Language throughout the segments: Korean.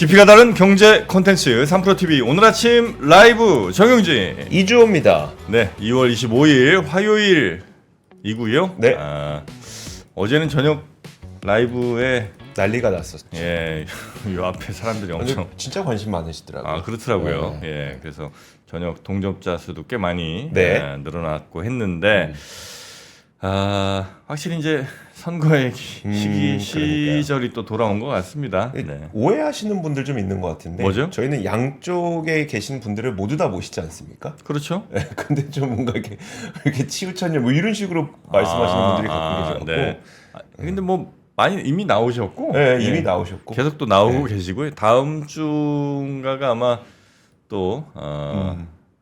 깊이가 다른 경제 콘텐츠 3프로TV 오늘 아침 라이브 정영진 이주호입니다. 네, 2월 25일 화요일이고요. 네. 어제는 저녁 라이브에 난리가 났었죠. 예, 요 앞에 사람들이 엄청 진짜 관심 많으시더라고요. 그렇더라고요. 네. 예, 그래서 저녁 동접자 수도 꽤 많이 네. 늘어났고 했는데 확실히 이제 선거의 시절이 또 돌아온 것 같습니다. 네. 오해하시는 분들 좀 있는 것 같은데 뭐죠? 저희는 양쪽에 계신 분들을 모두 다 모시지 않습니까? 그렇죠. 네, 근데 좀 뭔가 이렇게 치우쳤냐 뭐 이런 식으로 말씀하시는 분들이 가끔 계셔갖고 네. 근데 뭐 많이 이미 나오셨고 네, 이미 나오셨고 계속 또 나오고 계시고요. 다음 주인가가 아마 또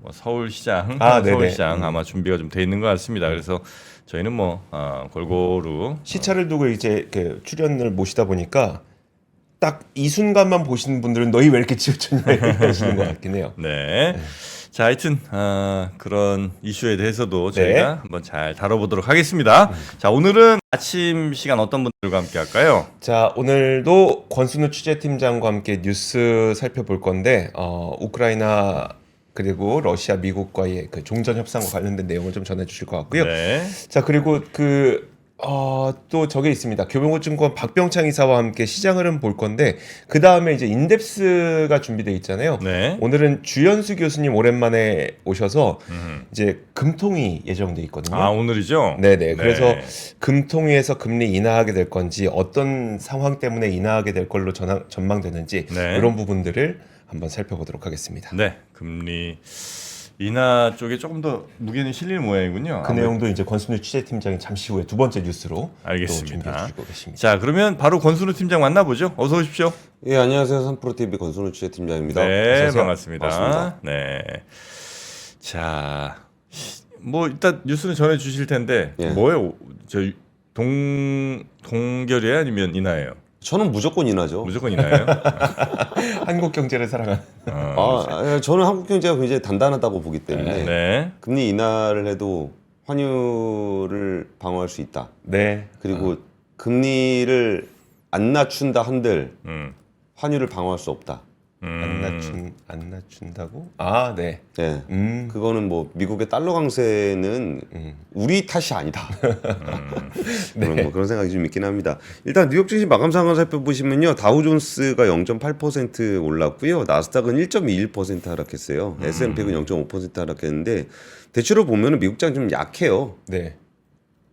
뭐 서울시장, 서울시장 아마 준비가 좀 돼 있는 것 같습니다. 그래서 저희는 뭐 골고루 시차를 두고 이제 이렇게 출연을 모시다 보니까 딱 이 순간만 보시는 분들은 너희 왜 이렇게 치우쳤냐 이러시는 것 같긴 해요. 네. 자, 하여튼 그런 이슈에 대해서도 저희가 한번 잘 다뤄보도록 하겠습니다. 자, 오늘은 아침 시간 어떤 분들과 함께 할까요? 자, 오늘도 권순우 취재팀장과 함께 뉴스 살펴볼 건데 우크라이나 그리고 러시아, 미국과의 그 종전 협상과 관련된 내용을 좀 전해주실 것 같고요. 네. 자, 그리고 또 저게 있습니다. 교보증권 박병창 이사와 함께 시장 흐름 볼 건데 그 다음에 이제 인덱스가 준비되어 있잖아요. 네. 오늘은 주연수 교수님 오랜만에 오셔서 이제 금통위 예정돼 있거든요. 오늘이죠? 네네. 그래서 금통위에서 금리 인하하게 될 건지 어떤 상황 때문에 인하하게 될 걸로 전망되는지 이런 부분들을 한번 살펴보도록 하겠습니다. 네, 금리 인하 쪽에 조금 더 무게는 실릴 모양이군요. 그 내용도 이제 권순우 취재팀장이 잠시 후에 두 번째 뉴스로 알겠습니다. 또 준비해 주시고 계십니다. 자, 그러면 바로 권순우 팀장 만나보죠. 어서 오십시오. 예, 안녕하세요. 3프로TV 권순우 취재팀장입니다. 네, 반갑습니다. 반갑습니다. 네. 자, 뭐 일단 뉴스는 전해 주실 텐데 뭐예요? 저 동결이에요, 아니면 인하예요? 저는 무조건 인하죠. 무조건 인하예요? 한국 경제를 사랑하는. 저는 한국 경제가 굉장히 단단하다고 보기 때문에 네. 금리 인하를 해도 환율을 방어할 수 있다. 네. 그리고 금리를 안 낮춘다 한들 환율을 방어할 수 없다. 안 낮춘다고? 네. 네. 그거는 뭐 미국의 달러 강세는 우리 탓이 아니다. 그런 생각이 좀 있긴 합니다. 일단 뉴욕 증시 마감 상황 살펴보시면요, 다우존스가 0.8% 올랐고요, 나스닥은 1.21% 하락했어요. S&P는 0.5% 하락했는데 대체로 보면은 미국장이 좀 약해요. 네.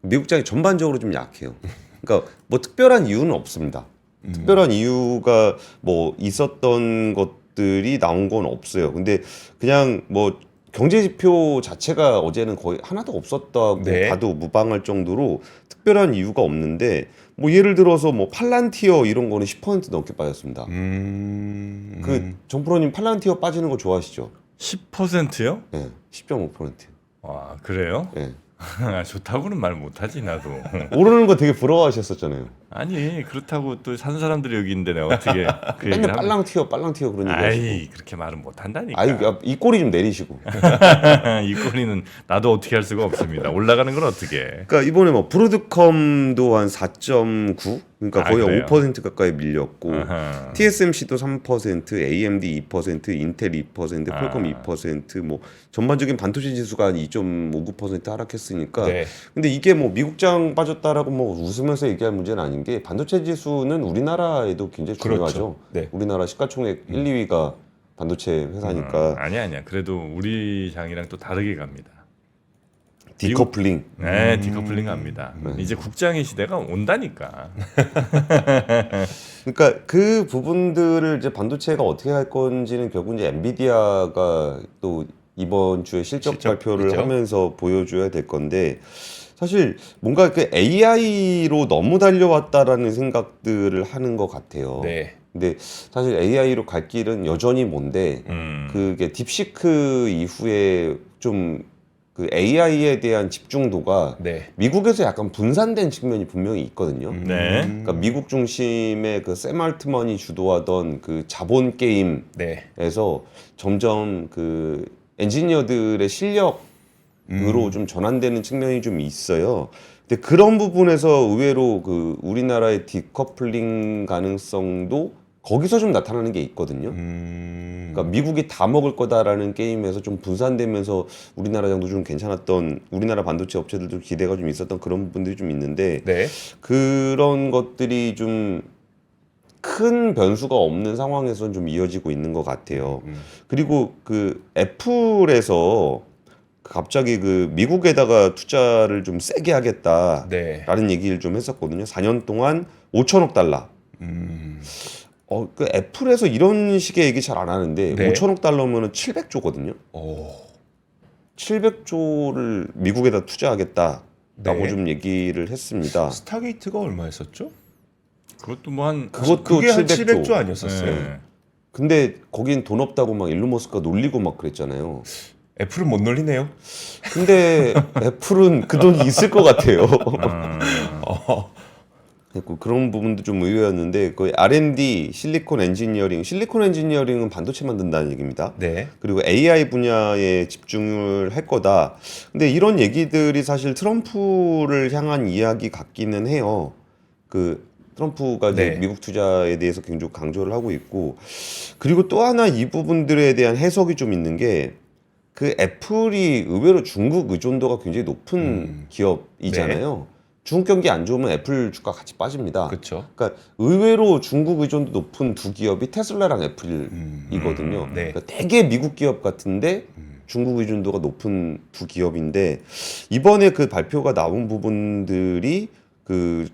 미국장이 전반적으로 좀 약해요. 그러니까 뭐 특별한 이유는 없습니다. 특별한 이유가 뭐 있었던 것들이 나온 건 없어요. 근데 그냥 뭐 경제 지표 자체가 어제는 거의 하나도 없었다고 봐도 무방할 정도로 특별한 이유가 없는데, 뭐 예를 들어서 뭐 팔란티어 이런 거는 10% 넘게 빠졌습니다. 그 정프로님 팔란티어 빠지는 거 좋아하시죠? 10%요? 네, 10.5%. 와, 그래요? 네. 좋다고는 말 못하지 나도. 오르는 거 되게 부러워하셨었잖아요. 아니, 그렇다고 또 산 사람들이 여기 있는데 내가 어떻게 그 얘기를 맨날 빨랑튀어 그런 얘기 하시고. 아이, 그렇게 말은 못한다니까. 아이, 이 꼬리 좀 내리시고. 이 꼴리는 나도 어떻게 할 수가 없습니다. 올라가는 건 어떻게? 그러니까 이번에 뭐 브로드컴도 한 4.9, 그러니까 거의 그래요? 5% 가까이 밀렸고, 아하. TSMC도 3%, AMD 2%, 인텔 2%, 퀄컴 2%, 뭐 전반적인 반도체 지수가 한 2.59% 하락했으니까. 근데 이게 뭐 미국장 빠졌다라고 뭐 웃으면서 얘기할 문제는 아닌 게, 반도체 지수는 우리나라에도 굉장히 중요하죠. 우리나라 시가총액 1, 2위가 반도체 회사니까. 아니야. 그래도 우리 장이랑 또 다르게 갑니다. 디커플링. 네, 디커플링 갑니다. 이제 국장의 시대가 온다니까. 그러니까 그 부분들을 이제 반도체가 어떻게 할 건지는 결국 이제 엔비디아가 또 이번 주에 실적 발표를 하면서 보여줘야 될 건데, 사실 뭔가 그 AI로 너무 달려왔다라는 생각들을 하는 것 같아요. 근데 사실 AI로 갈 길은 여전히 먼데, 그게 딥시크 이후에 좀 그 AI에 대한 집중도가 미국에서 약간 분산된 측면이 분명히 있거든요. 그러니까 미국 중심의 그 샘 알트먼이 주도하던 그 자본 게임에서 점점 그 엔지니어들의 실력으로 좀 전환되는 측면이 좀 있어요. 근데 그런 부분에서 의외로 그 우리나라의 디커플링 가능성도 거기서 좀 나타나는 게 있거든요. 그러니까 미국이 다 먹을 거다라는 게임에서 좀 분산되면서 우리나라장도 좀 괜찮았던, 우리나라 반도체 업체들도 기대가 좀 있었던 그런 부분들이 좀 있는데 네. 그런 것들이 좀 큰 변수가 없는 상황에서는 좀 이어지고 있는 것 같아요. 그리고 그 애플에서 갑자기 그 미국에다가 투자를 좀 세게 하겠다라는 네. 얘기를 좀 했었거든요. 4년 동안 5천억 달러. 그 애플에서 이런 식의 얘기 잘 안 하는데 네. 5천억 달러면은 700조거든요. 오. 700조를 미국에다 투자하겠다라고 네. 좀 얘기를 했습니다. 스타게이트가 얼마였었죠? 그것도 뭐 한 그것도 그게 한 700조. 700조 아니었었어요? 네. 근데 거긴 돈 없다고 막 일론 머스크가 놀리고 막 그랬잖아요. 애플은 못 놀리네요. 근데 애플은 그 돈이 있을 것 같아요. 어. 그런 부분도 좀 의외였는데 그 R&D, 실리콘 엔지니어링은 반도체 만든다는 얘기입니다. 네. 그리고 AI 분야에 집중을 할 거다. 근데 이런 얘기들이 사실 트럼프를 향한 이야기 같기는 해요. 그 트럼프가 이제 네. 미국 투자에 대해서 굉장히 강조를 하고 있고, 그리고 또 하나 이 부분들에 대한 해석이 좀 있는 게 그 애플이 의외로 중국 의존도가 굉장히 높은 기업이잖아요. 중국 경기 안 좋으면 애플 주가 같이 빠집니다. 그렇죠. 그러니까 의외로 중국 의존도 높은 두 기업이 테슬라랑 애플이거든요. 네. 그러니까 되게 미국 기업 같은데 중국 의존도가 높은 두 기업인데 이번에 그 발표가 나온 부분들이 그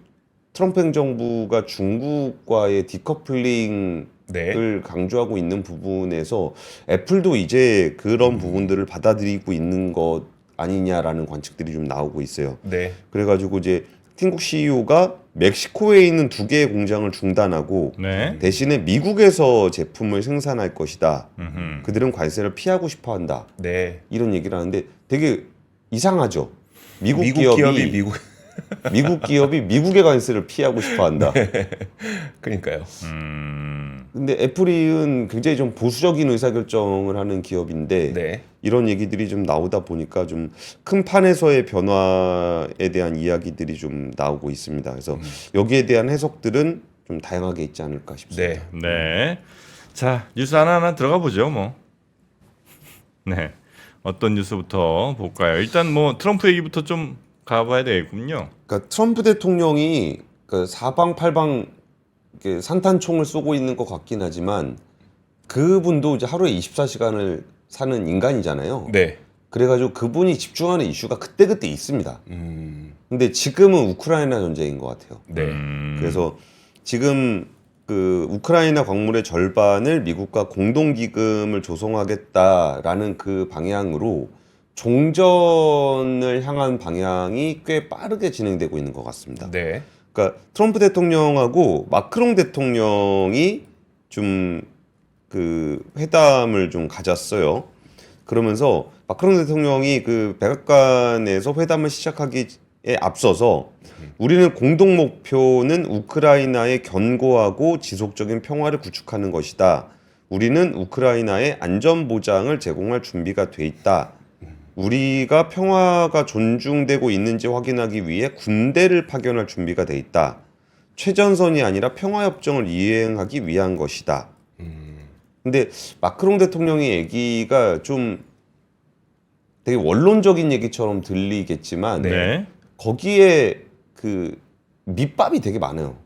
트럼프 행정부가 중국과의 디커플링을 네. 강조하고 있는 부분에서 애플도 이제 그런 부분들을 받아들이고 있는 것 아니냐라는 관측들이 좀 나오고 있어요. 네. 그래가지고 이제 팀쿡 CEO가 멕시코에 있는 2개의 공장을 중단하고 네. 대신에 미국에서 제품을 생산할 것이다. 음흠. 그들은 관세를 피하고 싶어한다. 네. 이런 얘기를 하는데 되게 이상하죠. 미국 기업이 기업이 미국 미국 기업이 미국의 관세를 피하고 싶어한다. 그러니까요. 근데 애플은 굉장히 좀 보수적인 의사결정을 하는 기업인데 네. 이런 얘기들이 좀 나오다 보니까 좀 큰 판에서의 변화에 대한 이야기들이 좀 나오고 있습니다. 그래서 여기에 대한 해석들은 좀 다양하게 있지 않을까 싶습니다. 네. 네. 자, 뉴스 하나하나 들어가 보죠, 뭐. 네. 어떤 뉴스부터 볼까요? 일단 뭐 트럼프 얘기부터 좀 가봐야 되겠군요. 그러니까 트럼프 대통령이 그 사방팔방 이렇게 산탄총을 쏘고 있는 것 같긴 하지만 그분도 이제 하루에 24시간을 사는 인간이잖아요. 네. 그래가지고 그분이 집중하는 이슈가 그때그때 있습니다. 근데 지금은 우크라이나 전쟁인 것 같아요. 네. 그래서 지금 그 우크라이나 광물의 절반을 미국과 공동기금을 조성하겠다라는 그 방향으로 종전을 향한 방향이 꽤 빠르게 진행되고 있는 것 같습니다. 네. 그러니까 트럼프 대통령하고 마크롱 대통령이 좀 그 회담을 좀 가졌어요. 그러면서 마크롱 대통령이 그 백악관에서 회담을 시작하기에 앞서서 우리는 공동 목표는 우크라이나의 견고하고 지속적인 평화를 구축하는 것이다. 우리는 우크라이나의 안전 보장을 제공할 준비가 돼 있다. 우리가 평화가 존중되고 있는지 확인하기 위해 군대를 파견할 준비가 돼 있다. 최전선이 아니라 평화협정을 이행하기 위한 것이다. 근데 마크롱 대통령의 얘기가 좀 되게 원론적인 얘기처럼 들리겠지만 네. 거기에 그 밑밥이 되게 많아요.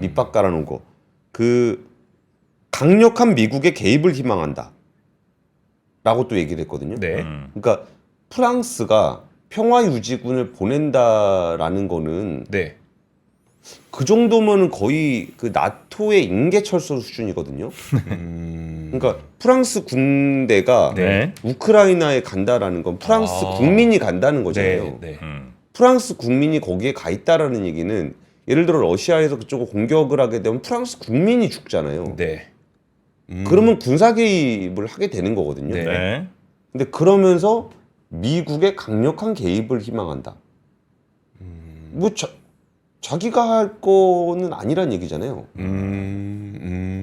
밑밥 깔아놓은 거. 그 강력한 미국의 개입을 희망한다. 라고 또 얘기를 했거든요. 네. 그러니까 프랑스가 평화유지군을 보낸다라는 거는 네. 그 정도면은 거의 그 나토의 인계철소 수준이거든요. 그러니까 프랑스 군대가 네. 우크라이나에 간다라는 건 프랑스 국민이 간다는 거잖아요. 네. 네. 프랑스 국민이 거기에 가 있다라는 얘기는 예를 들어 러시아에서 그쪽을 공격을 하게 되면 프랑스 국민이 죽잖아요. 네. 그러면 군사 개입을 하게 되는 거거든요. 네. 네. 근데 그러면서 미국의 강력한 개입을 희망한다. 뭐 자기가 할 거는 아니란 얘기잖아요.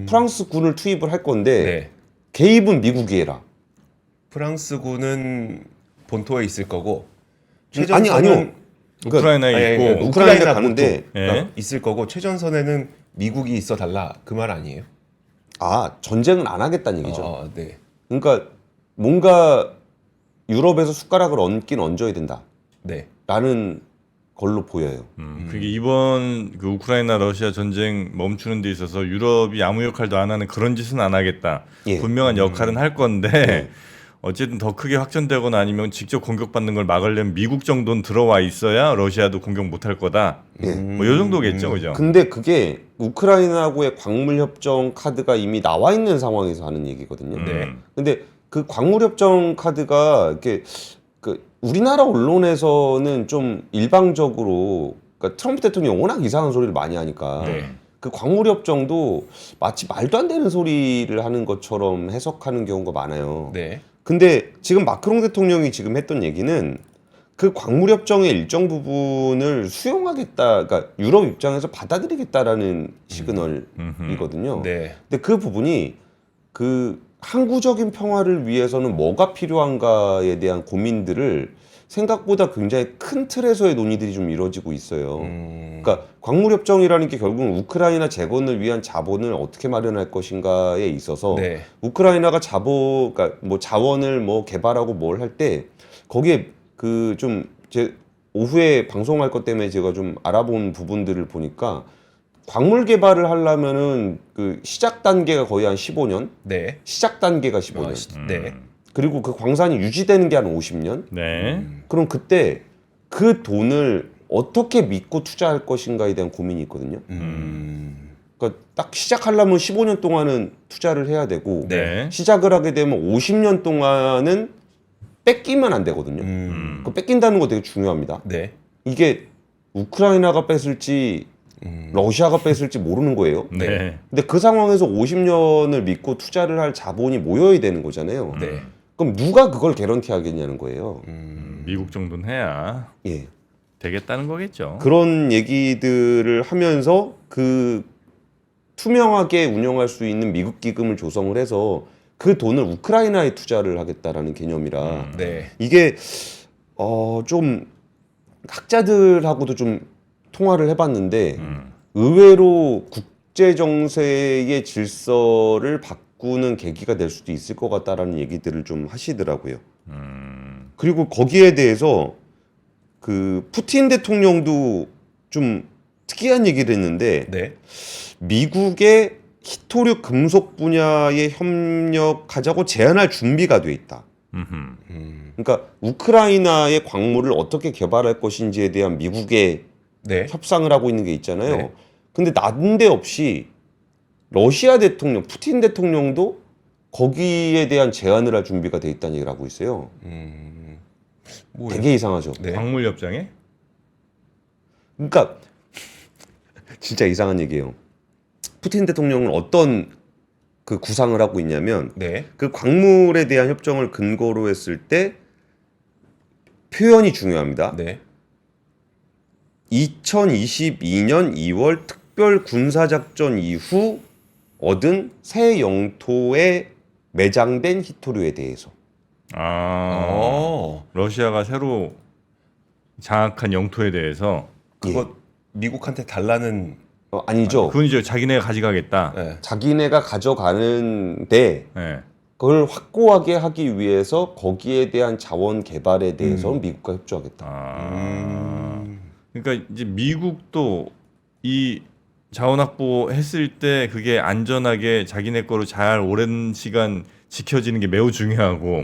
프랑스 군을 투입을 할 건데 네. 개입은 미국이 해라. 프랑스군은 본토에 있을 거고 아니요. 그러니까 우크라이나에 있고 우크라이나 가는데 본토가 있을 거고 최전선에는 미국이 있어 달라 그 말 아니에요? 전쟁은 안 하겠다는 얘기죠. 네. 그러니까 뭔가 유럽에서 숟가락을 얹긴 얹어야 된다. 네. 라는 걸로 보여요. 그게 이번 그 우크라이나 러시아 전쟁 멈추는 데 있어서 유럽이 아무 역할도 안 하는 그런 짓은 안 하겠다. 예. 분명한 역할은 할 건데 네. 어쨌든 더 크게 확전되거나 아니면 직접 공격받는 걸 막으려면 미국 정도는 들어와 있어야 러시아도 공격 못 할 거다. 예. 뭐 요 정도겠죠, 그죠? 근데 그게 우크라이나하고의 광물 협정 카드가 이미 나와 있는 상황에서 하는 얘기거든요. 네. 근데 그 광물 협정 카드가 이렇게 그 우리나라 언론에서는 좀 일방적으로 그러니까 트럼프 대통령이 워낙 이상한 소리를 많이 하니까 네. 그 광물 협정도 마치 말도 안 되는 소리를 하는 것처럼 해석하는 경우가 많아요. 네. 근데 지금 마크롱 대통령이 지금 했던 얘기는 그 광물 협정의 일정 부분을 수용하겠다, 그러니까 유럽 입장에서 받아들이겠다라는 시그널이거든요. 네. 근데 그 부분이 그 항구적인 평화를 위해서는 뭐가 필요한가에 대한 고민들을 생각보다 굉장히 큰 틀에서의 논의들이 좀 이루어지고 있어요. 그러니까 광물협정이라는 게 결국은 우크라이나 재건을 위한 자본을 어떻게 마련할 것인가에 있어서 네. 우크라이나가 그러니까 뭐 자원을 뭐 개발하고 뭘 할 때 거기에 그 좀 제 오후에 방송할 것 때문에 제가 좀 알아본 부분들을 보니까 광물 개발을 하려면은 그 시작 단계가 거의 한 15년, 네. 시작 단계가 15년. 네. 그리고 그 광산이 유지되는 게 한 50년. 네. 그럼 그때 그 돈을 어떻게 믿고 투자할 것인가에 대한 고민이 있거든요. 그러니까 딱 시작하려면 15년 동안은 투자를 해야 되고 네. 시작을 하게 되면 50년 동안은 뺏기면 안 되거든요. 그 뺏긴다는 거 되게 중요합니다. 네. 이게 우크라이나가 뺏을지 러시아가 뺏을지 모르는 거예요. 네. 근데 그 상황에서 50년을 믿고 투자를 할 자본이 모여야 되는 거잖아요. 네. 그럼 누가 그걸 개런티 하겠냐는 거예요. 미국 정도는 해야 예. 되겠다는 거겠죠. 그런 얘기들을 하면서 그 투명하게 운영할 수 있는 미국 기금을 조성을 해서 그 돈을 우크라이나에 투자를 하겠다라는 개념이라 네. 이게 좀 학자들하고도 좀 통화를 해봤는데 의외로 국제 정세의 질서를 바꾸는 계기가 될 수도 있을 것 같다라는 얘기들을 좀 하시더라고요. 그리고 거기에 대해서 그 푸틴 대통령도 좀 특이한 얘기를 했는데 네. 미국의 히토류 금속 분야에 협력하자고 제안할 준비가 돼 있다. 그러니까 우크라이나의 광물을 어떻게 개발할 것인지에 대한 미국의 네. 협상을 하고 있는 게 있잖아요. 네. 근데 난데없이 러시아 대통령, 푸틴 대통령도 거기에 대한 제안을 할 준비가 돼 있다는 얘기를 하고 있어요. 뭐예요? 되게 이상하죠. 네. 광물 협정에? 그러니까 진짜 이상한 얘기예요. 푸틴 대통령은 어떤 그 구상을 하고 있냐면 네. 그 광물에 대한 협정을 근거로 했을 때 표현이 중요합니다. 네. 2022년 2월 특별 군사작전 이후 얻은 새 영토에 매장된 히토류에 대해서. 러시아가 새로 장악한 영토에 대해서 그거 미국한테 달라는 아니죠. 그건 이제 자기네가 가져가겠다. 네. 자기네가 가져가는데 네. 그걸 확고하게 하기 위해서 거기에 대한 자원 개발에 대해서는 미국과 협조하겠다. 그러니까 이제 미국도 이 자원 확보했을 때 그게 안전하게 자기네 거로 잘 오랜 시간 지켜지는 게 매우 중요하고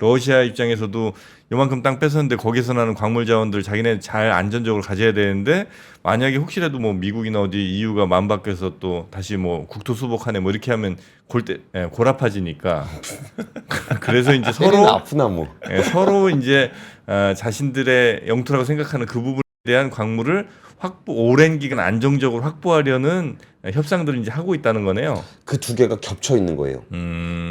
러시아 입장에서도 요만큼 땅 뺏었는데 거기서 나는 광물 자원들 자기네 잘 안전적으로 가져야 되는데 만약에 혹시라도 뭐 미국이나 어디 EU가 마음 바뀌어서 또 다시 뭐 국토 수복하네 뭐 이렇게 하면 골아파지니까 그래서 이제 때리는 아프나 뭐. 서로 이제 자신들의 영토라고 생각하는 그 부분에 대한 광물을 오랜 기간 안정적으로 확보하려는 협상들을 이제 하고 있다는 거네요. 그 두 개가 겹쳐 있는 거예요.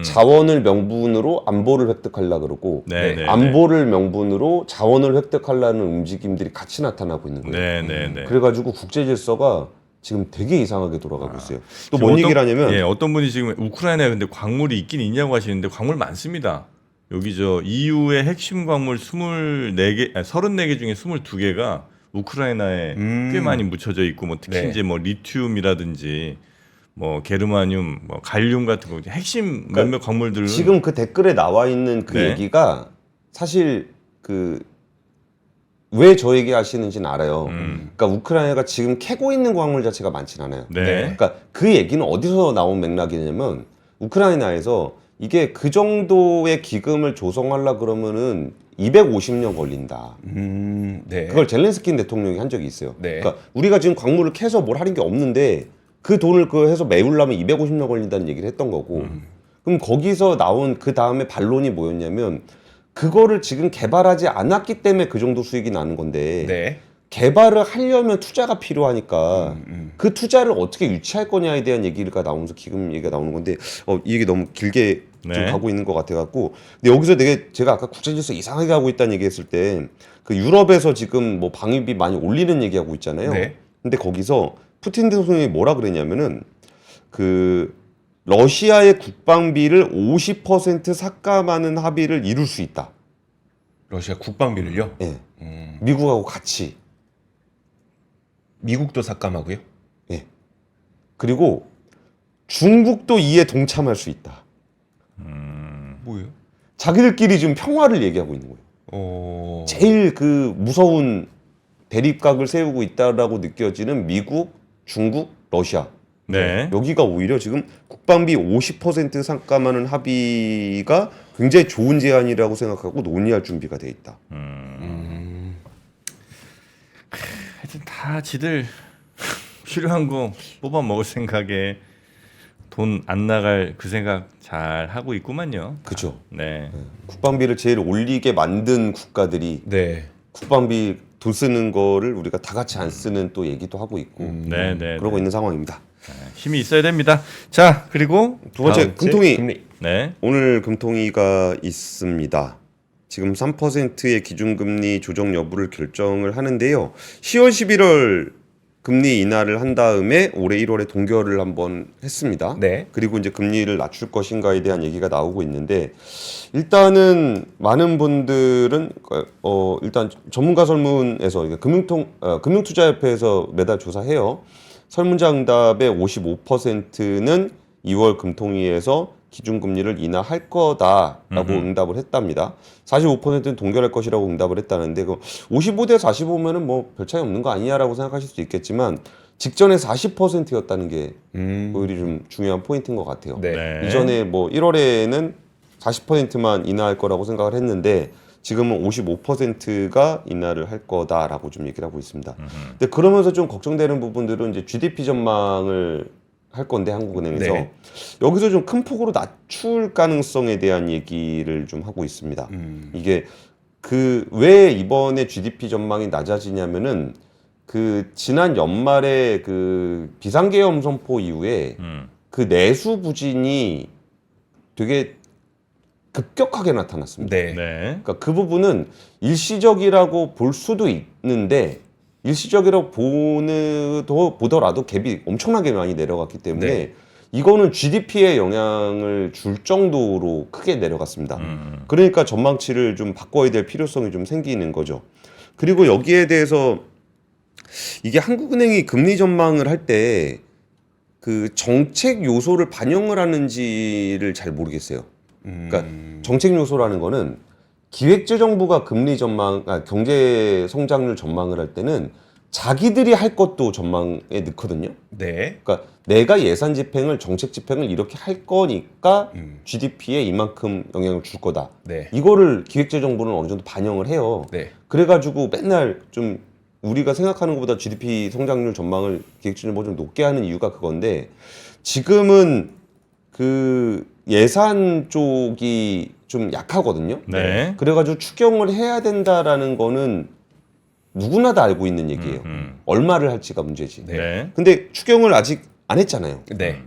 자원을 명분으로 안보를 획득하려 그러고 네. 안보를 명분으로 자원을 획득하려는 움직임들이 같이 나타나고 있는 거예요. 네. 그래가지고 국제 질서가 지금 되게 이상하게 돌아가고 있어요. 또 뭔 얘기를 하냐면 어떤 분이 지금 우크라이나에 근데 광물이 있긴 있냐고 하시는데 광물 많습니다. 여기 저 EU의 핵심 광물 34개 중에 22개가 우크라이나에 꽤 많이 묻혀져 있고 뭐 특히 네. 이제 뭐 리튬이라든지 뭐 게르마늄, 뭐 갈륨 같은 거 핵심 몇몇 광물들은 지금 그 댓글에 나와 있는 그 네. 얘기가 사실 왜 저 얘기 하시는지는 알아요. 그러니까 우크라이나가 지금 캐고 있는 광물 자체가 많진 않아요. 네. 그러니까 그 얘기는 어디서 나온 맥락이냐면 우크라이나에서 이게 그 정도의 기금을 조성하려 그러면은 250년 걸린다. 네. 그걸 젤렌스키 대통령이 한 적이 있어요. 네. 그러니까 우리가 지금 광물을 캐서 뭘 하는 게 없는데 그 돈을 해서 메우려면 250년 걸린다는 얘기를 했던 거고. 그럼 거기서 나온 그 다음에 반론이 뭐였냐면 그거를 지금 개발하지 않았기 때문에 그 정도 수익이 나는 건데 네. 개발을 하려면 투자가 필요하니까 그 투자를 어떻게 유치할 거냐에 대한 얘기가 나오면서 기금 얘기가 나오는 건데 이 얘기 너무 길게 좀 네. 가고 있는 것 같아갖고 근데 여기서 제가 아까 국제질서 이상하게 하고 있다는 얘기했을 때 그 유럽에서 지금 뭐 방위비 많이 올리는 얘기하고 있잖아요. 네. 근데 거기서 푸틴 대통령이 뭐라 그랬냐면은 러시아의 국방비를 50% 삭감하는 합의를 이룰 수 있다. 러시아 국방비를요? 예. 미국하고 같이. 미국도 삭감하고요? 예. 그리고 중국도 이에 동참할 수 있다. 뭐예요? 자기들끼리 지금 평화를 얘기하고 있는 거예요. 제일 무서운 대립각을 세우고 있다라고 느껴지는 미국, 중국, 러시아. 네. 여기가 오히려 지금 국방비 50% 삭감하는 합의가 굉장히 좋은 제안이라고 생각하고 논의할 준비가 돼 있다. 하여튼 다 지들 필요한 거 뽑아 먹을 생각에 돈 안 나갈 그 생각 잘 하고 있구만요. 그죠? 네. 국방비를 제일 올리게 만든 국가들이 네. 국방비 돈 쓰는 거를 우리가 다 같이 안 쓰는 또 얘기도 하고 있고 네, 네. 그러고 있는 상황입니다. 힘이 있어야 됩니다. 자, 그리고 두 번째 금통위. 금리. 네. 오늘 금통위가 있습니다. 지금 3%의 기준금리 조정 여부를 결정을 하는데요. 10월, 11월 금리 인하를 한 다음에 올해 1월에 동결을 한번 했습니다. 네. 그리고 이제 금리를 낮출 것인가에 대한 얘기가 나오고 있는데 일단은 많은 분들은 일단 전문가 설문에서 금융투자협회에서 매달 조사해요. 설문자응답의 55%는 2월 금통위에서 기준금리를 인하할 거다라고 응답을 했답니다. 45%는 동결할 것이라고 응답을 했다는데 55대 45면은 뭐 별 차이 없는 거 아니냐라고 생각하실 수도 있겠지만 직전에 40%였다는 게 오히려 좀 중요한 포인트인 것 같아요. 네. 네. 이전에 뭐 1월에는 40%만 인하할 거라고 생각을 했는데 지금은 55%가 인하를 할 거다라고 좀 얘기를 하고 있습니다. 근데 그러면서 좀 걱정되는 부분들은 이제 GDP 전망을 할 건데 한국은행에서 네. 여기서 좀 큰 폭으로 낮출 가능성에 대한 얘기를 좀 하고 있습니다. 이게 왜 이번에 GDP 전망이 낮아지냐면은 지난 연말에 비상계엄 선포 이후에 내수 부진이 되게 급격하게 나타났습니다. 네. 네. 그러니까 그 부분은 일시적이라고 볼 수도 있는데 일시적이라고 보더라도 갭이 엄청나게 많이 내려갔기 때문에 네. 이거는 GDP에 영향을 줄 정도로 크게 내려갔습니다. 그러니까 전망치를 좀 바꿔야 될 필요성이 좀 생기는 거죠. 그리고 여기에 대해서 이게 한국은행이 금리 전망을 할 때 정책 요소를 반영을 하는지를 잘 모르겠어요. 그러니까 정책 요소라는 거는 기획재정부가 금리 전망, 경제 성장률 전망을 할 때는 자기들이 할 것도 전망에 넣거든요. 네. 그러니까 내가 예산 집행을 정책 집행을 이렇게 할 거니까 GDP에 이만큼 영향을 줄 거다. 네. 이거를 기획재정부는 어느 정도 반영을 해요. 네. 그래가지고 맨날 좀 우리가 생각하는 것보다 GDP 성장률 전망을 기획재정부가 좀 높게 하는 이유가 그건데 지금은 예산 쪽이 좀 약하거든요. 네. 그래가지고 추경을 해야 된다라는 거는 누구나 다 알고 있는 얘기예요. 얼마를 할지가 문제지. 네. 근데 추경을 아직 안 했잖아요. 네.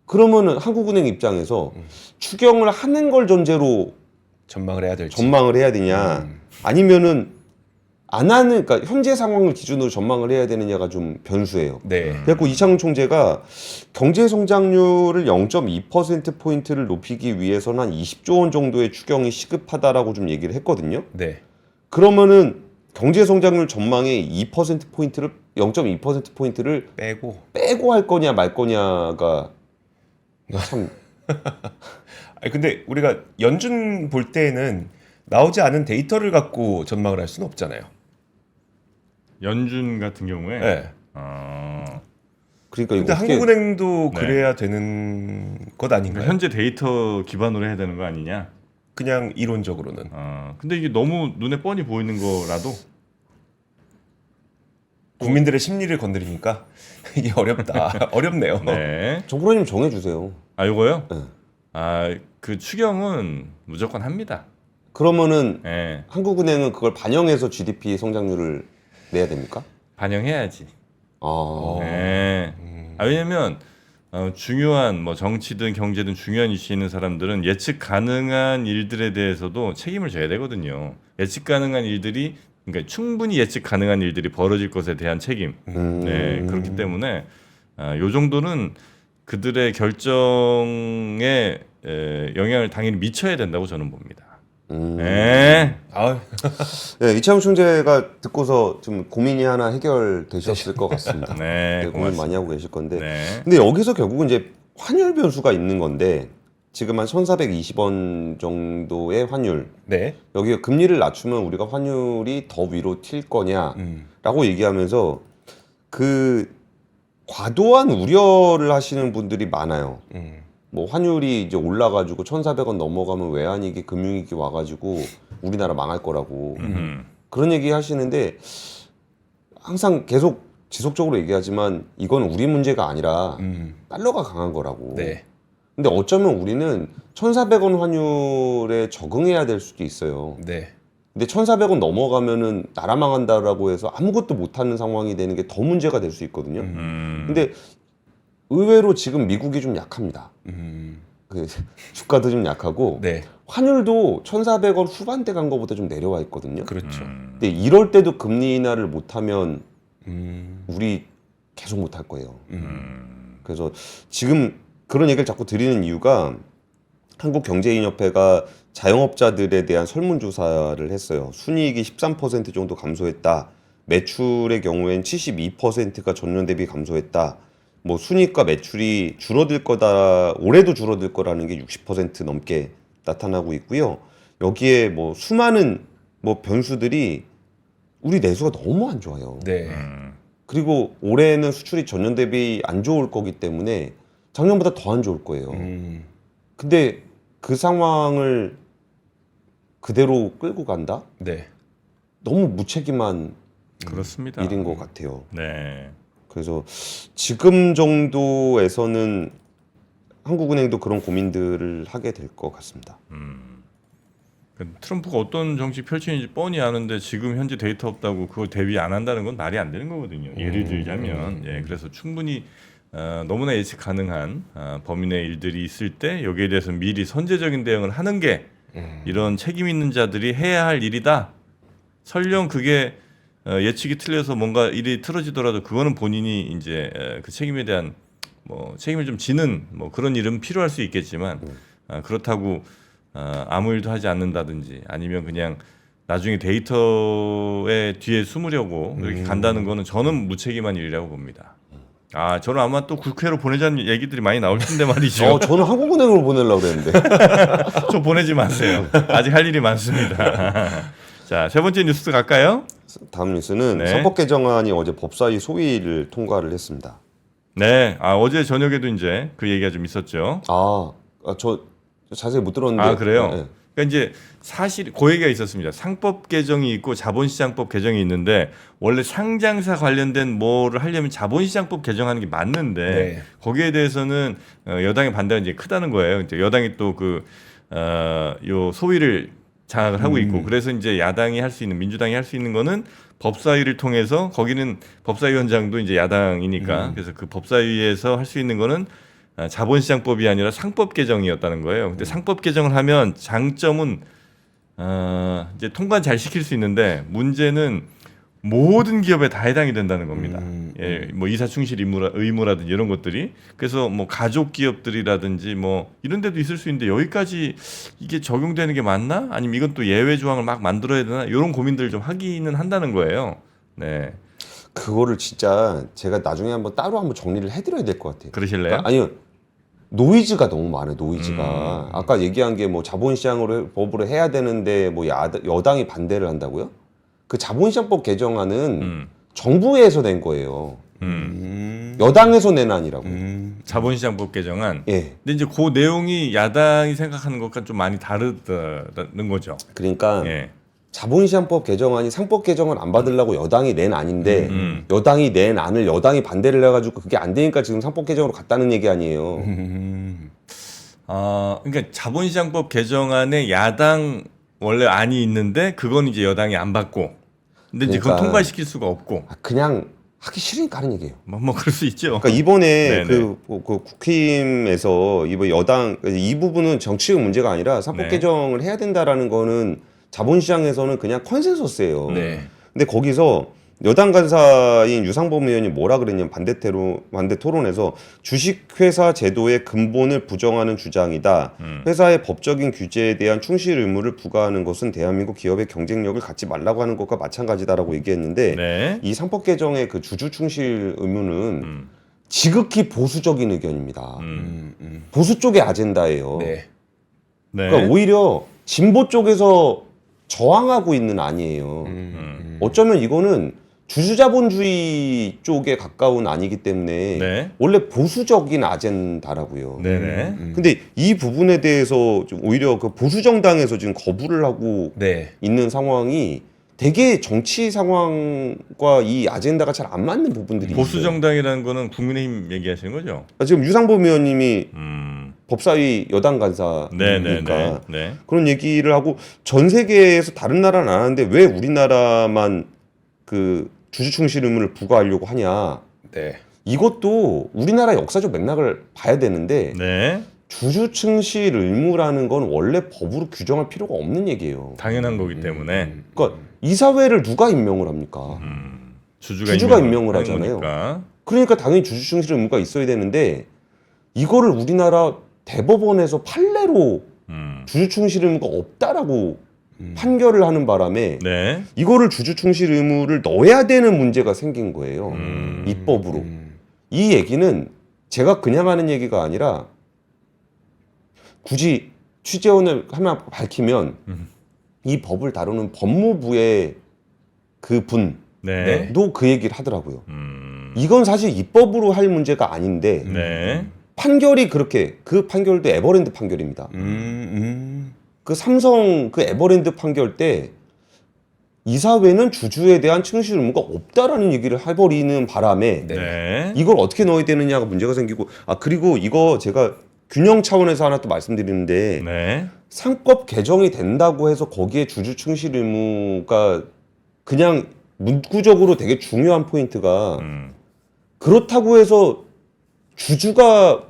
그러면은 한국은행 입장에서 추경을 하는 걸 전제로 전망을 해야 될지. 전망을 해야 되냐, 아니면은 안 하는, 그러니까 현재 상황을 기준으로 전망을 해야 되느냐가 좀 변수예요. 네. 그래갖고 이창훈 총재가 경제 성장률을 0.2%포인트를 높이기 위해서는 한 20조 원 정도의 추경이 시급하다라고 좀 얘기를 했거든요. 네. 그러면은 경제 성장률 전망의 2%포인트를 0.2%포인트를 빼고 할 거냐 말 거냐가 참 아니 근데 우리가 연준 볼 때에는 나오지 않은 데이터를 갖고 전망을 할 수는 없잖아요. 연준 같은 경우에 네. 그러니까 이거 근데 어떻게 한국은행도 네. 그래야 되는 것 아닌가요? 현재 데이터 기반으로 해야 되는 거 아니냐? 그냥 이론적으로는. 근데 이게 너무 눈에 뻔히 보이는 거라도 국민들의 심리를 건드리니까 이게 어렵다. 어렵네요. 네. 정프로님 정해주세요. 요거요? 네. 그 추경은 무조건 합니다. 그러면은 네. 한국은행은 그걸 반영해서 GDP 성장률을 내야 됩니까? 반영해야지. 아, 네. 왜냐면 중요한 뭐 정치든 경제든 중요한 이슈 있는 사람들은 예측 가능한 일들에 대해서도 책임을 져야 되거든요. 예측 가능한 일들이 그러니까 충분히 예측 가능한 일들이 벌어질 것에 대한 책임. 네, 그렇기 때문에 요 정도는 그들의 결정에 영향을 당연히 미쳐야 된다고 저는 봅니다. 네. 네, 이창훈 총재가 듣고서 좀 고민이 하나 해결되셨을 것 같습니다. 네, 고민 고맙습니다. 많이 하고 계실 건데. 네. 근데 여기서 결국은 이제 환율 변수가 있는 건데 지금 한 1,420원 정도의 환율. 네. 여기 금리를 낮추면 우리가 환율이 더 위로 튈 거냐라고 얘기하면서 그 과도한 우려를 하시는 분들이 많아요. 뭐 환율이 이제 올라가지고 1,400원 넘어가면 외환위기, 금융위기 와가지고 우리나라 망할 거라고 그런 얘기 하시는데 항상 계속 지속적으로 얘기하지만 이건 우리 문제가 아니라 달러가 강한 거라고. 네. 근데 어쩌면 우리는 1,400원 환율에 적응해야 될 수도 있어요. 네. 근데 1,400원 넘어가면은 나라 망한다라고 해서 아무것도 못하는 상황이 되는 게 더 문제가 될 수 있거든요. 근데 의외로 지금 미국이 좀 약합니다. 그 주가도 좀 약하고 네. 환율도 1,400원 후반대 간 거보다 좀 내려와 있거든요. 그렇죠. 근데 이럴 때도 금리 인하를 못하면 우리 계속 못할 거예요. 그래서 지금 그런 얘기를 자꾸 드리는 이유가 한국경제인협회가 자영업자들에 대한 설문조사를 했어요. 순이익이 13% 정도 감소했다. 매출의 경우엔 72%가 전년 대비 감소했다. 뭐 순이익과 매출이 줄어들 거다. 올해도 줄어들 거라는 게 60% 넘게 나타나고 있고요. 여기에 뭐 수많은 뭐 변수들이 우리 내수가 너무 안 좋아요. 네. 그리고 올해는 수출이 전년 대비 안 좋을 거기 때문에 작년보다 더 안 좋을 거예요. 근데 그 상황을 그대로 끌고 간다? 네. 너무 무책임한 그렇습니다. 일인 것 같아요. 네. 그래서 지금 정도에서는 한국은행도 그런 고민들을 하게 될 것 같습니다. 트럼프가 어떤 정책 펼치는지 뻔히 아는데 지금 현재 데이터 없다고 그걸 대비 안 한다는 건 말이 안 되는 거거든요. 예를 들자면, 그래서 충분히 너무나 예측 가능한 범위 내 일들이 있을 때 여기에 대해서 미리 선제적인 대응을 하는 게 이런 책임 있는 자들이 해야 할 일이다. 설령 그게 예측이 틀려서 뭔가 일이 틀어지더라도 그거는 본인이 이제 그 책임에 대한 뭐 책임을 좀 지는 뭐 그런 일은 필요할 수 있겠지만 그렇다고 아무 일도 하지 않는다든지 아니면 그냥 나중에 데이터에 뒤에 숨으려고 이렇게 간다는 거는 저는 무책임한 일이라고 봅니다. 저는 아마 또 국회로 보내자는 얘기들이 많이 나올 텐데 말이죠. 저는 한국은행으로 보내려고 그랬는데. 좀 보내지 마세요. 아직 할 일이 많습니다. 자, 세 번째 뉴스 갈까요? 다음 뉴스는 네. 선법 개정안이 어제 법사위 소위를 통과를 했습니다. 네, 어제 저녁에도 이제 그 얘기가 좀 있었죠. 저 자세히 못 들었는데. 그래요? 네. 그러니까 이제 사실 그 얘기가 있었습니다. 상법 개정이 있고 자본시장법 개정이 있는데 원래 상장사 관련된 뭐를 하려면 자본시장법 개정하는 게 맞는데 네. 거기에 대해서는 여당의 반대가 이제 크다는 거예요. 이제 여당이 또 요 소위를 장악을 하고 있고 그래서 이제 야당이 할 수 있는 민주당이 할 수 있는 거는 법사위를 통해서 거기는 법사위원장도 이제 야당이니까 그래서 그 법사위에서 할 수 있는 거는 자본시장법이 아니라 상법 개정이었다는 거예요. 근데 상법 개정을 하면 장점은 이제 통과 잘 시킬 수 있는데 문제는 모든 기업에 다 해당이 된다는 겁니다. 예, 뭐 이사 충실 의무라든지 이런 것들이 그래서 뭐 가족 기업들이라든지 뭐 이런 데도 있을 수 있는데 여기까지 이게 적용되는 게 맞나? 아니면 이건 또 예외 조항을 막 만들어야 되나? 이런 고민들을 좀 하기는 한다는 거예요. 네, 그거를 진짜 제가 나중에 한번 따로 한번 정리를 해드려야 될 것 같아요. 그러실래요? 그러니까 아니요. 노이즈가 너무 많아요. 노이즈가. 아까 얘기한 게 뭐 자본시장으로 법으로 해야 되는데 뭐 여당이 반대를 한다고요? 그 자본시장법 개정안은 정부에서 낸 거예요. 여당에서 낸 아니라고. 자본시장법 개정안. 예. 근데 이제 그 내용이 야당이 생각하는 것과 좀 많이 다르다는 거죠. 그러니까 예. 자본시장법 개정안이 상법 개정을 안 받으려고 여당이 낸 안인데 여당이 낸 안을 여당이 반대를 해가지고 그게 안 되니까 지금 상법 개정으로 갔다는 얘기 아니에요. 그러니까 자본시장법 개정안에 야당 원래 안이 있는데 그건 이제 여당이 안 받고, 근데 이제 그건 그러니까 통과시킬 수가 없고, 그냥 하기 싫으니까 하는 얘기예요. 뭐 그럴 수 있죠. 그러니까 이번에 네네. 그 국힘에서 이번 여당 이 부분은 정치적 문제가 아니라 상법 네. 개정을 해야 된다라는 거는 자본시장에서는 그냥 컨센서스예요. 네. 근데 거기서 여당 간사인 유상범 의원이 뭐라 그랬냐면 반대 토론에서 주식회사 제도의 근본을 부정하는 주장이다. 회사의 법적인 규제에 대한 충실 의무를 부과하는 것은 대한민국 기업의 경쟁력을 갖지 말라고 하는 것과 마찬가지다라고 얘기했는데 네. 이 상법 개정의 그 주주 충실 의무는 지극히 보수적인 의견입니다. 보수 쪽의 아젠다예요. 네. 네. 그러니까 오히려 진보 쪽에서 저항하고 있는 안이에요. 어쩌면 이거는 주주자본주의 쪽에 가까운 안이기 때문에 네. 원래 보수적인 아젠다라고요. 네네. 근데 이 부분에 대해서 좀 오히려 그 보수 정당에서 지금 거부를 하고 네. 있는 상황이 되게 정치 상황과 이 아젠다가 잘 안 맞는 부분들이 보수 있어요. 정당이라는 거는 국민의힘 얘기하시는 거죠? 지금 유상범 의원님이 음. 법사위 여당 간사니까 네네네. 네. 그런 얘기를 하고 전 세계에서 다른 나라는 안 하는데 왜 우리나라만 그 주주 충실 의무를 부과하려고 하냐. 네. 이것도 우리나라 역사적 맥락을 봐야 되는데 네. 주주 충실 의무라는 건 원래 법으로 규정할 필요가 없는 얘기예요. 당연한 거기 때문에 그러니까 이사회를 누가 임명을 합니까? 주주가 임명을 하는 하잖아요. 거니까. 그러니까 당연히 주주 충실 의무가 있어야 되는데 이거를 우리나라 대법원에서 판례로 주주 충실 의무가 없다라고 판결을 하는 바람에 네. 이거를 주주 충실 의무를 넣어야 되는 문제가 생긴 거예요. 입법으로. 이 얘기는 제가 그냥 하는 얘기가 아니라 굳이 취재원을 하나 밝히면 이 법을 다루는 법무부의 그 분도 네. 그 얘기를 하더라고요. 이건 사실 입법으로 할 문제가 아닌데 네. 판결이 그렇게 그 판결도 에버랜드 판결입니다. 그 삼성 그 에버랜드 판결 때 이사회는 주주에 대한 충실 의무가 없다라는 얘기를 해버리는 바람에 네. 이걸 어떻게 넣어야 되느냐가 문제가 생기고 그리고 이거 제가 균형 차원에서 하나 또 말씀드리는데 네. 상법 개정이 된다고 해서 거기에 주주 충실 의무가 그냥 문구적으로 되게 중요한 포인트가 그렇다고 해서 주주가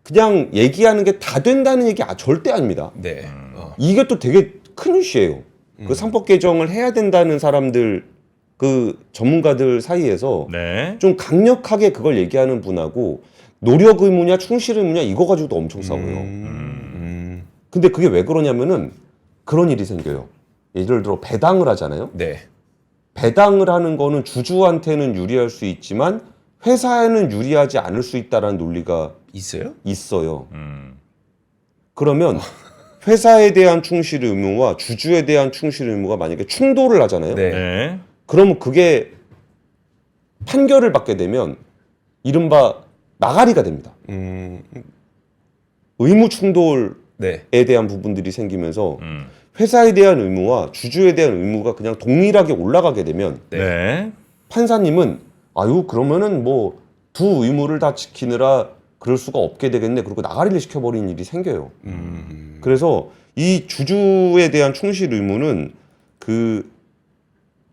그냥 얘기하는 게 다 된다는 얘기 절대 아닙니다. 네. 이게 또 되게 큰 이슈예요. 그 상법 개정을 해야 된다는 사람들 그 전문가들 사이에서 네. 좀 강력하게 그걸 얘기하는 분하고 노력 의무냐 충실 의무냐 이거 가지고도 엄청 싸워요. 근데 그게 왜 그러냐면은 그런 일이 생겨요. 예를 들어 배당을 하잖아요. 네. 배당을 하는 거는 주주한테는 유리할 수 있지만 회사에는 유리하지 않을 수 있다라는 논리가 있어요? 있어요. 그러면 회사에 대한 충실 의무와 주주에 대한 충실 의무가 만약에 충돌을 하잖아요. 네. 네. 그러면 그게 판결을 받게 되면 이른바 나가리가 됩니다. 의무 충돌에 네. 대한 부분들이 생기면서 회사에 대한 의무와 주주에 대한 의무가 그냥 동일하게 올라가게 되면 네. 판사님은 그러면은 뭐 두 의무를 다 지키느라 그럴 수가 없게 되겠네. 그리고 나가리를 시켜버리는 일이 생겨요. 그래서 이 주주에 대한 충실 의무는 그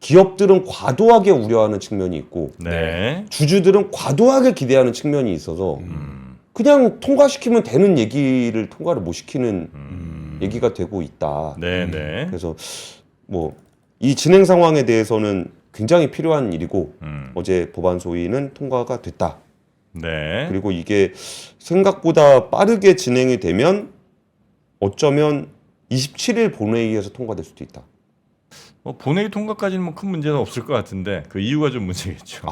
기업들은 과도하게 우려하는 측면이 있고 네. 주주들은 과도하게 기대하는 측면이 있어서 그냥 통과시키면 되는 얘기를 통과를 못 시키는 얘기가 되고 있다. 네. 네. 그래서 뭐 이 진행 상황에 대해서는 굉장히 필요한 일이고 음. 어제 법안 소위는 통과가 됐다. 네. 그리고 이게 생각보다 빠르게 진행이 되면 어쩌면 27일 본회의에서 통과될 수도 있다. 뭐 본회의 통과까지는 뭐 큰 문제는 없을 것 같은데 그 이유가 좀 문제겠죠.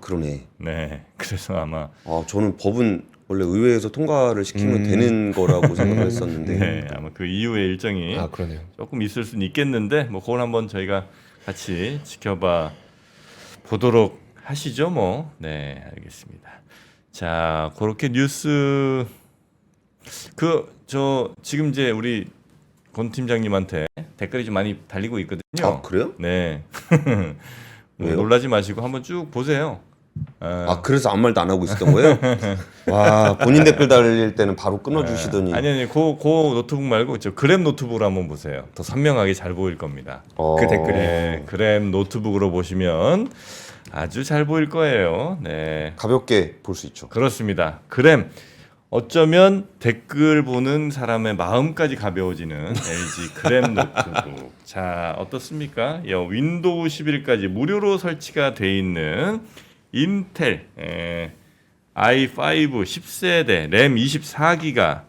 그러네. 네. 그래서 아마 저는 법은 원래 의회에서 통과를 시키면 되는 거라고 생각을 했었는데. 네, 아마 그 이후의 일정이 그러네요. 조금 있을 수는 있겠는데 뭐 그걸 한번 저희가 같이 지켜봐 보도록 하시죠. 뭐. 네, 알겠습니다. 자, 그렇게 뉴스 지금 이제 우리 권 팀장님한테 댓글이 좀 많이 달리고 있거든요. 그래요? 네. 뭐 왜요? 놀라지 마시고 한번 쭉 보세요. 그래서 아무 말도 안 하고 있었던 거예요? 와, 본인 댓글 달릴 때는 바로 끊어주시더니. 아니, 그 노트북 말고 저 그램 노트북으로 한번 보세요. 더 선명하게 잘 보일 겁니다. 그 댓글이. 네, 그램 노트북으로 보시면 아주 잘 보일 거예요. 네, 가볍게 볼 수 있죠. 그렇습니다. 그램 어쩌면 댓글 보는 사람의 마음까지 가벼워지는 LG 그램 노트북. 자, 어떻습니까? 윈도우 11까지 무료로 설치가 돼 있는 인텔 i5 10세대 램 24기가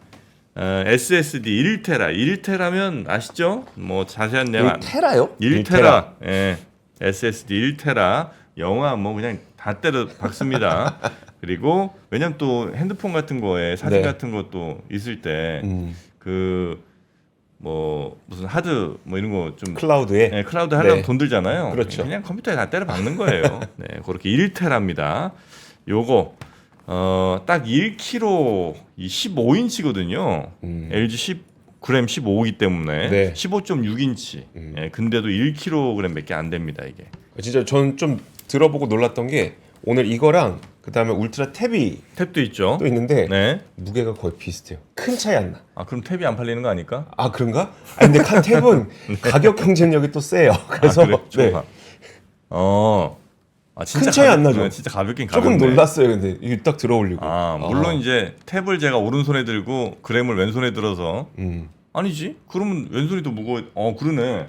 SSD 1테라 1테라면 아시죠? 뭐 자세한 내용 1테라요? 1테라 SSD 1테라 영화 뭐 그냥 다 때려 박습니다. 그리고 왜냐면 또 핸드폰 같은 거에 사진 네. 같은 것도 있을 때 그 뭐 무슨 하드 뭐 이런 거 좀 클라우드에. 네, 클라우드 하려면 네. 돈 들잖아요. 그렇죠. 그냥 컴퓨터에 다 때려 박는 거예요. 네, 그렇게 1테라입니다. 요거 딱 1kg 이 15인치거든요. LG 10g 15이기 때문에 네. 15.6인치. 예, 근데도 1kg밖에 안 됩니다, 이게. 진짜 저는 좀 들어보고 놀랐던 게 오늘 이거랑 그다음에 울트라 탭이 탭도 있죠. 또 있는데 네. 무게가 거의 비슷해요. 큰 차이 안 나. 그럼 탭이 안 팔리는 거 아닐까? 그런가? 근데 칸 탭은 가격 경쟁력이 또 세요. 그래서 그래? 네. 진짜 큰 차이 안 나죠? 진짜 가볍긴 가볍네. 조금 놀랐어요. 근데 이게 딱 들어올리고. 물론 이제 탭을 제가 오른손에 들고 그램을 왼손에 들어서 아니지? 그러면 왼손이 더 무거워. 그러네.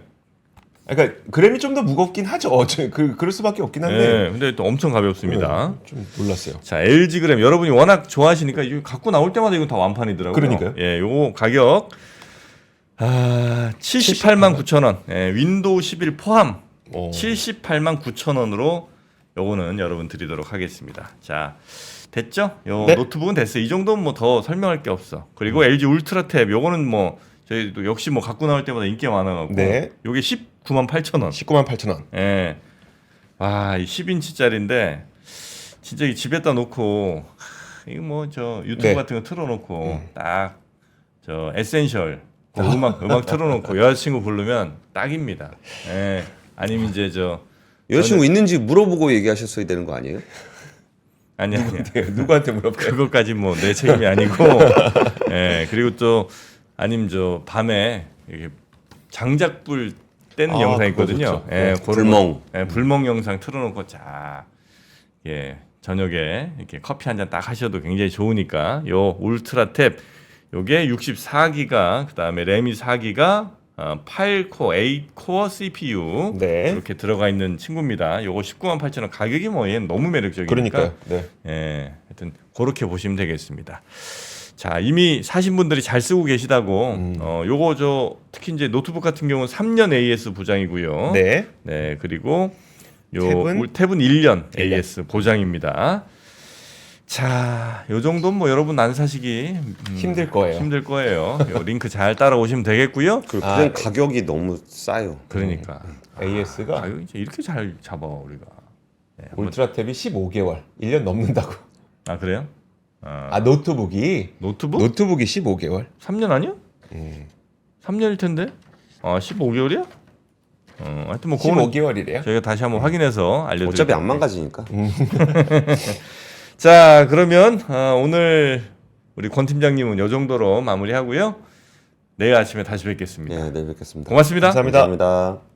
그러니까 그램이 좀 더 무겁긴 하죠. 그럴 수밖에 없긴 한데. 네, 근데 또 엄청 가볍습니다. 좀 놀랐어요. 자, LG 그램 여러분이 워낙 좋아하시니까 이거 갖고 나올 때마다 이건 다 완판이더라고요. 그러니까요. 예, 요거 가격 78만 9천 원. 예, 윈도우 11 포함 78만 9천 원으로 요거는 여러분 드리도록 하겠습니다. 자, 됐죠? 요 네. 노트북은 됐어요. 이 정도는 뭐 더 설명할 게 없어. 그리고 LG 울트라 탭 요거는 뭐 저희도 역시 뭐 갖고 나올 때마다 인기가 많아갖고 네. 요게 19만 8천 원. 19만 8천 원. 예. 이 10인치짜리인데 진짜 이 집에다 놓고 이거 뭐 저 유튜브 네. 같은 거 틀어놓고 딱 저 에센셜 그 음악 틀어놓고 여자친구 부르면 딱입니다. 예. 아니면 이제 여자친구 있는지 물어보고 얘기하셨어야 되는 거 아니에요? 아니 누구한테 물어봐요? 그것까지 뭐 내 책임이 아니고 예. 그리고 또 아니면 밤에 이렇게 장작불 떼는 영상 있거든요. 그거 좋죠. 예, 불멍. 불멍 영상 틀어놓고 저녁에 이렇게 커피 한 잔 딱 하셔도 굉장히 좋으니까 요 울트라 탭 요게 64기가 그다음에 램이 4기가 8코어 8코어 CPU 네. 이렇게 들어가 있는 친구입니다. 요거 19만 8천 원 가격이 뭐 얘는 너무 매력적이니까. 그러니까요. 네. 예, 하여튼 그렇게 보시면 되겠습니다. 자, 이미 사신 분들이 잘 쓰고 계시다고. 요거 특히 이제 노트북 같은 경우는 3년 AS 보장이고요. 네. 네, 그리고 탭은? 탭은 1년 AS 보장입니다. 자, 요 정도는 뭐 여러분 안 사시기 힘들 거예요. 힘들 거예요. 요 링크 잘 따라오시면 되겠고요. 그냥 가격이 너무 싸요. 그러니까 AS가 이거 이제 이렇게 잘 잡아 우리가. 네, 울트라 탭이 15개월, 1년 넘는다고. 그래요? 노트북이 노트북? 노트북이 15개월. 3년 아니야? 3년일 텐데. 15개월이야? 하여튼 뭐 그거는 15개월이래요. 저희가 다시 한번 확인해서 알려드릴게요. 어차피 안 망가지니까. 자, 그러면 오늘 우리 권 팀장님은 이 정도로 마무리하고요. 내일 아침에 다시 뵙겠습니다. 네, 내일 뵙겠습니다. 고맙습니다. 감사합니다. 감사합니다.